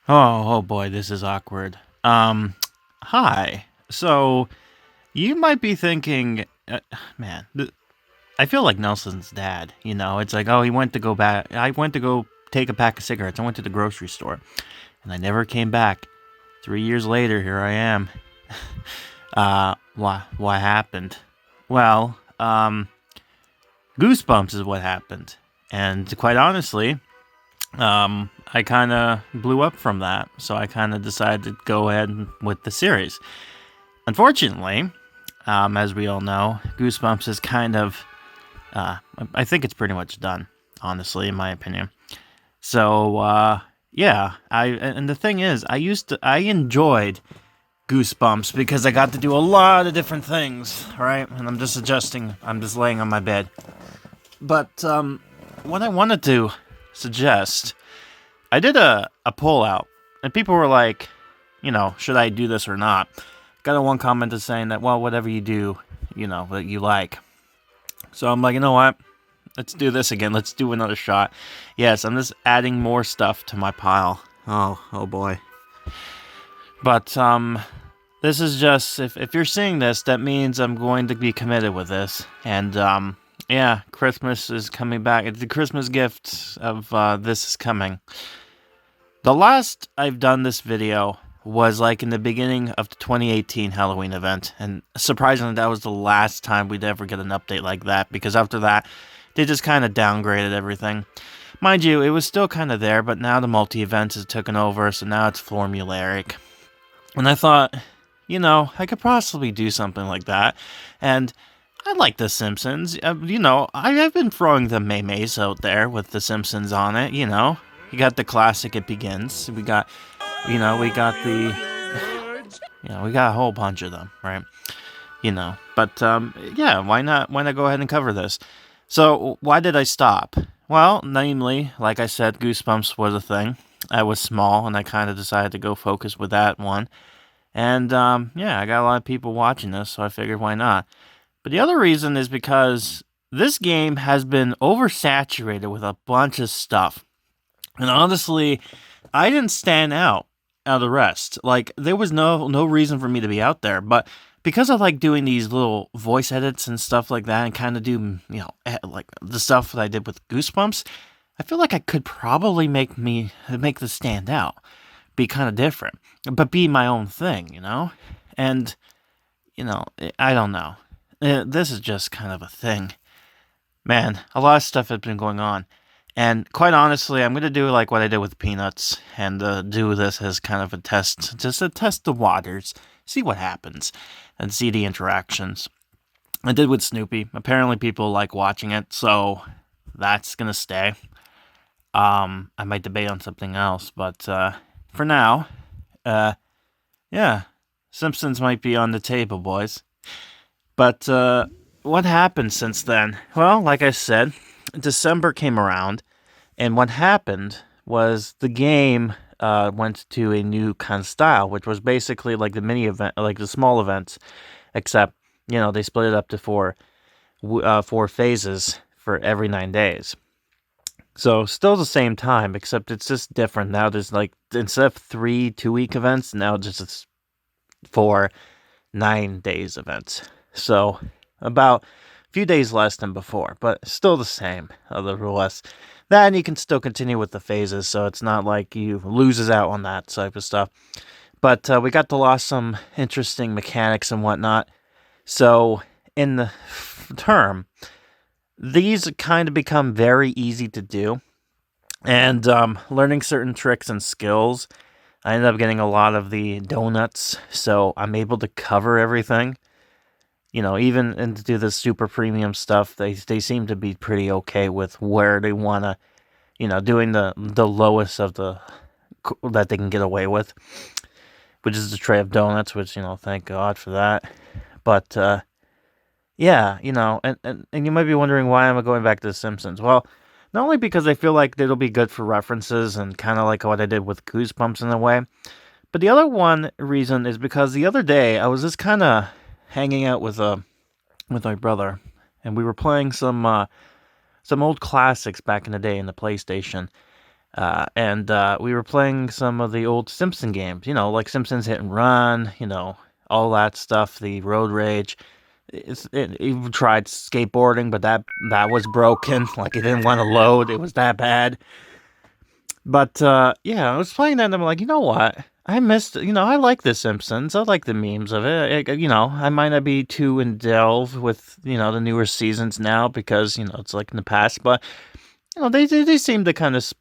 Oh boy, this is awkward. Hi. So you might be thinking, man, I feel like Nelson's dad. It's like, oh, he went to go back. I went to go take a pack of cigarettes. I went to the grocery store, and I never came back. 3 years later, here I am. What happened? Well, Goosebumps is what happened, and quite honestly, I kind of blew up from that, so I kind of decided to go ahead with the series. Unfortunately, as we all know, Goosebumps is kind of, I think it's pretty much done, honestly, in my opinion. So, yeah, and the thing is, I enjoyed Goosebumps because I got to do a lot of different things, right? And I'm just laying on my bed. But, what I wanted to suggest, I did a poll out, and people were like, should I do this or not? Got a one comment to saying that, well, whatever you do, that you like. So I'm like, you know what? Let's do this again. Let's do another shot. Yes, I'm just adding more stuff to my pile. Oh boy. But, this is just, if you're seeing this, that means I'm going to be committed with this. And, yeah, Christmas is coming back. The Christmas gift of, this is coming. The last I've done this video was like in the beginning of the 2018 Halloween event, and surprisingly, that was the last time we'd ever get an update like that, because after that, they just kind of downgraded everything. Mind you, it was still kind of there, but now the multi-event has taken over, so now it's formulaic. And I thought, I could possibly do something like that, and I like The Simpsons. I've been throwing the memes out there with The Simpsons on it, You got the classic It Begins. We got we got a whole bunch of them, right? But, yeah, why not go ahead and cover this? So, why did I stop? Well, namely, like I said, Goosebumps was a thing. I was small, and I kind of decided to go focus with that one. And, yeah, I got a lot of people watching this, so I figured why not? But the other reason is because this game has been oversaturated with a bunch of stuff. And honestly, I didn't stand out of the rest. Like, there was no reason for me to be out there, but because I like doing these little voice edits and stuff like that, and kind of do, like the stuff that I did with Goosebumps, I feel like I could probably make this stand out, be kind of different, but be my own thing, And, I don't know. This is just kind of a thing. Man, a lot of stuff has been going on. And quite honestly, I'm going to do like what I did with Peanuts and do this as kind of a test, just to test the waters, see what happens, and see the interactions. I did with Snoopy. Apparently people like watching it, so that's going to stay. I might debate on something else, but for now, yeah, Simpsons might be on the table, boys. But what happened since then? Well, like I said, December came around, and what happened was the game went to a new kind of style, which was basically like the mini event, like the small events, except they split it up to four phases for every 9 days. So still the same time, except it's just different now. There's like instead of 3 2-week events, now just 4 9 days events. So about a few days less than before, but still the same, otherwise. Then you can still continue with the phases, so it's not like you loses out on that type of stuff. But we got to lost some interesting mechanics and whatnot. So in the term, these kind of become very easy to do. And learning certain tricks and skills, I ended up getting a lot of the donuts, so I'm able to cover everything. Even and to do the super premium stuff, they seem to be pretty okay with where they want to, doing the lowest of the that they can get away with, which is the tray of donuts, which, thank God for that. But, yeah, and you might be wondering why I'm going back to The Simpsons. Well, not only because I feel like it'll be good for references and kind of like what I did with Goosebumps in a way, but the other one reason is because the other day I was just kind of hanging out with my brother, and we were playing some old classics back in the day in the PlayStation. And we were playing some of the old Simpson games, like Simpsons Hit and Run, all that stuff, the road rage. He tried skateboarding, but that was broken. Like, it didn't want to load. It was that bad. But yeah, I was playing that, and I'm like, you know what? I missed. I like The Simpsons. I like the memes of it. I might not be too in delve with the newer seasons now because it's like in the past, but they seem to kind of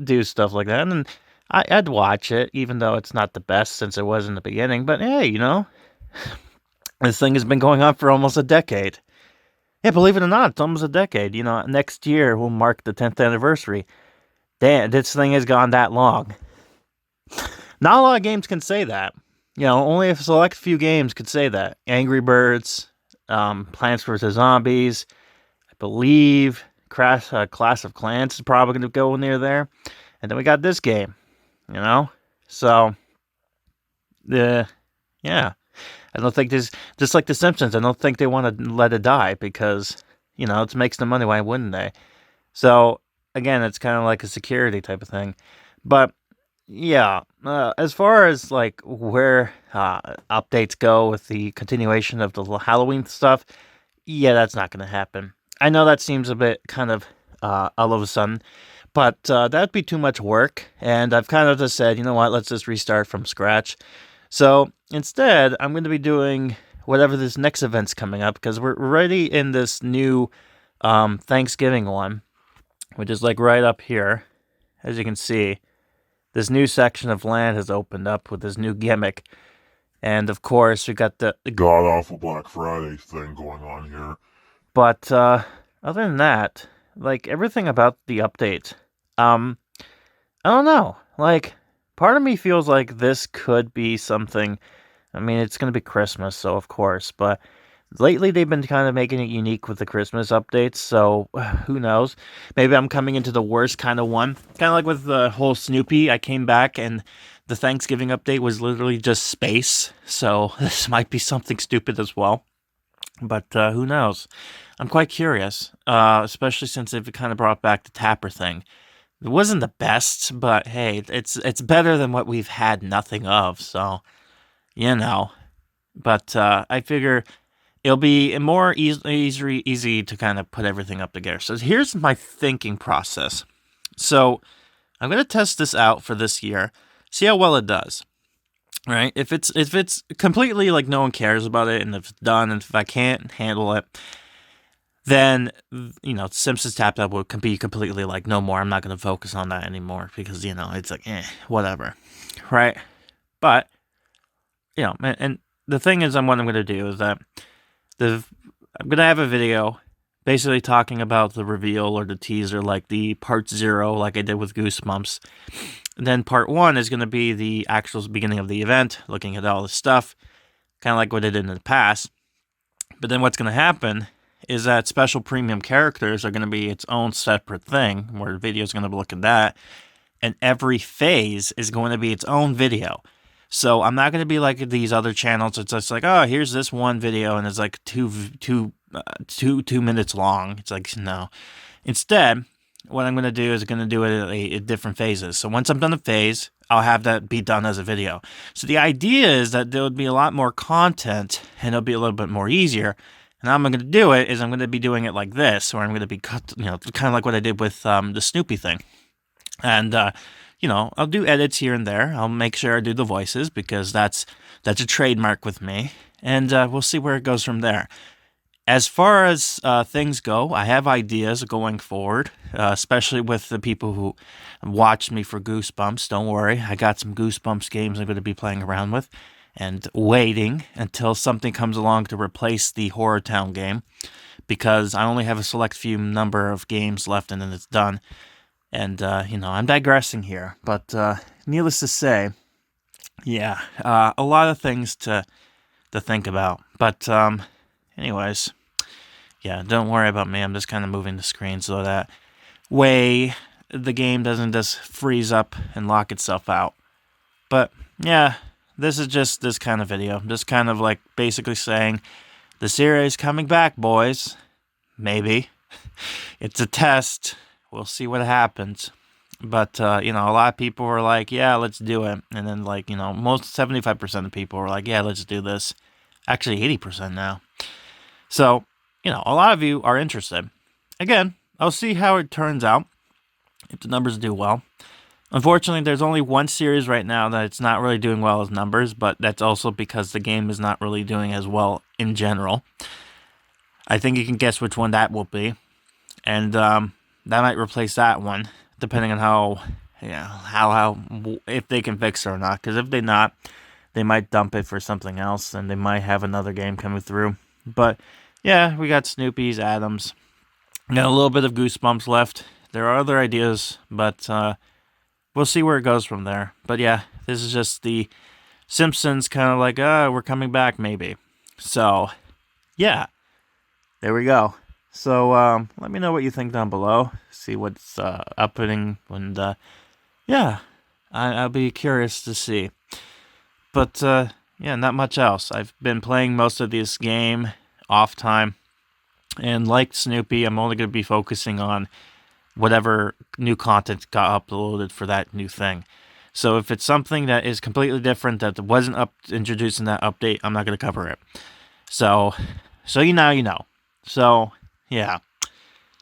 do stuff like that, and I'd watch it even though it's not the best since it was in the beginning. But hey, this thing has been going on for almost a decade. Yeah, believe it or not, it's almost a decade. Next year will mark the 10th anniversary. Damn, this thing has gone that long. Not a lot of games can say that. Only a select few games could say that. Angry Birds, Plants vs. Zombies, I believe Clash of Clans is probably going to go near there. And then we got this game, So, yeah. I don't think this, just like The Simpsons, I don't think they want to let it die because, it makes them money. Why wouldn't they? So, again, it's kind of like a security type of thing. But, yeah, as far as like where updates go with the continuation of the Halloween stuff, yeah, that's not going to happen. I know that seems a bit kind of all of a sudden, but that'd be too much work. And I've kind of just said, you know what, let's just restart from scratch. So instead, I'm going to be doing whatever this next event's coming up because we're already in this new Thanksgiving one, which is like right up here. As you can see, this new section of land has opened up with this new gimmick. And of course, we got the god-awful Black Friday thing going on here. But other than that, like everything about the update, I don't know. Like, part of me feels like this could be something. I mean, it's going to be Christmas, so of course, but lately they've been kind of making it unique with the Christmas updates, so who knows? Maybe I'm coming into the worst kind of one. Kind of like with the whole Snoopy, I came back and the Thanksgiving update was literally just space, so this might be something stupid as well. But who knows? I'm quite curious, especially since they've kind of brought back the Tapper thing. It wasn't the best, but hey, it's better than what we've had nothing of. So you know, but I figure it'll be more easy to kind of put everything up together. So here's my thinking process. So I'm gonna test this out for this year, see how well it does. Right? If it's completely like no one cares about it, and if it's done, and if I can't handle it, then Simpsons Tap Up would be completely like no more. I'm not going to focus on that anymore because it's like whatever, right? But and the thing is, what I'm going to do is that I'm going to have a video basically talking about the reveal or the teaser, like the part 0, like I did with Goosebumps. And then part 1 is going to be the actual beginning of the event, looking at all the stuff, kind of like what I did in the past. But then what's going to happen is that special premium characters are going to be its own separate thing, where the video is going to look at that, and every phase is going to be its own video. So I'm not going to be like these other channels. It's just like, oh, here's this one video, and it's like two minutes long. It's like, no. Instead, what I'm going to do is going to do it at different phases. So once I'm done a phase, I'll have that be done as a video. So the idea is that there would be a lot more content, and it'll be a little bit more easier. And how I'm going to do it is I'm going to be doing it like this, or I'm going to be kind of like what I did with the Snoopy thing. And, I'll do edits here and there. I'll make sure I do the voices because that's a trademark with me. And we'll see where it goes from there. As far as things go, I have ideas going forward, especially with the people who watched me for Goosebumps. Don't worry, I got some Goosebumps games I'm going to be playing around with and waiting until something comes along to replace the Horror Town game because I only have a select few number of games left and then it's done. And, I'm digressing here, but needless to say, yeah, a lot of things to think about. But anyways, yeah, don't worry about me. I'm just kind of moving the screen so that way the game doesn't just freeze up and lock itself out. But yeah, this is just this kind of video. Just kind of like basically saying the series coming back, boys. Maybe. It's a test. We'll see what happens. But a lot of people were like, "Yeah, let's do it," and then most 75% of people were like, "Yeah, let's do this." Actually, 80% now. So a lot of you are interested. Again, I'll see how it turns out if the numbers do well. Unfortunately, there's only one series right now that it's not really doing well as numbers, but that's also because the game is not really doing as well in general. I think you can guess which one that will be, and that might replace that one, depending on how if they can fix it or not. Because if they not, they might dump it for something else, and they might have another game coming through. But yeah, we got Snoopy's, Adams, got a little bit of Goosebumps left. There are other ideas, but we'll see where it goes from there. But yeah, this is just the Simpsons kind of like, we're coming back maybe. So yeah, there we go. So let me know what you think down below. See what's upputting, and yeah, I'll be curious to see. But yeah, not much else. I've been playing most of this game off time, and like Snoopy, I'm only going to be focusing on whatever new content got uploaded for that new thing. So if it's something that is completely different that wasn't introduced in that update, I'm not going to cover it. So you know. So yeah,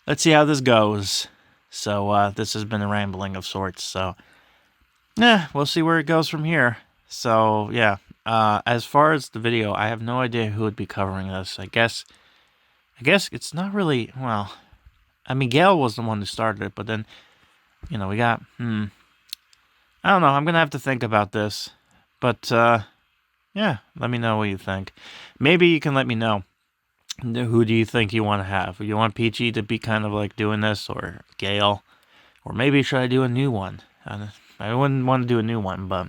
let's see how this goes. So this has been a rambling of sorts. So yeah, we'll see where it goes from here. So yeah, as far as the video, I have no idea who would be covering this. I guess it's not really, well, I mean, Gail was the one who started it, but then, we got, I don't know, I'm gonna have to think about this. But yeah, let me know what you think. Maybe you can let me know, who do you think you want to have? You want Peachy to be kind of like doing this, or Gail? Or maybe should I do a new one? I wouldn't want to do a new one, but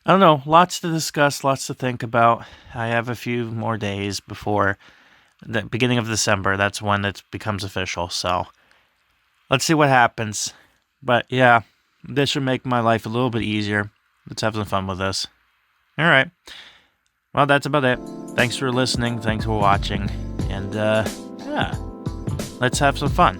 I don't know. Lots to discuss, lots to think about. I have a few more days before the beginning of December. That's when it becomes official. So let's see what happens. But yeah, this should make my life a little bit easier. Let's have some fun with this. All right. Well, that's about it. Thanks for listening. Thanks for watching. And yeah, let's have some fun.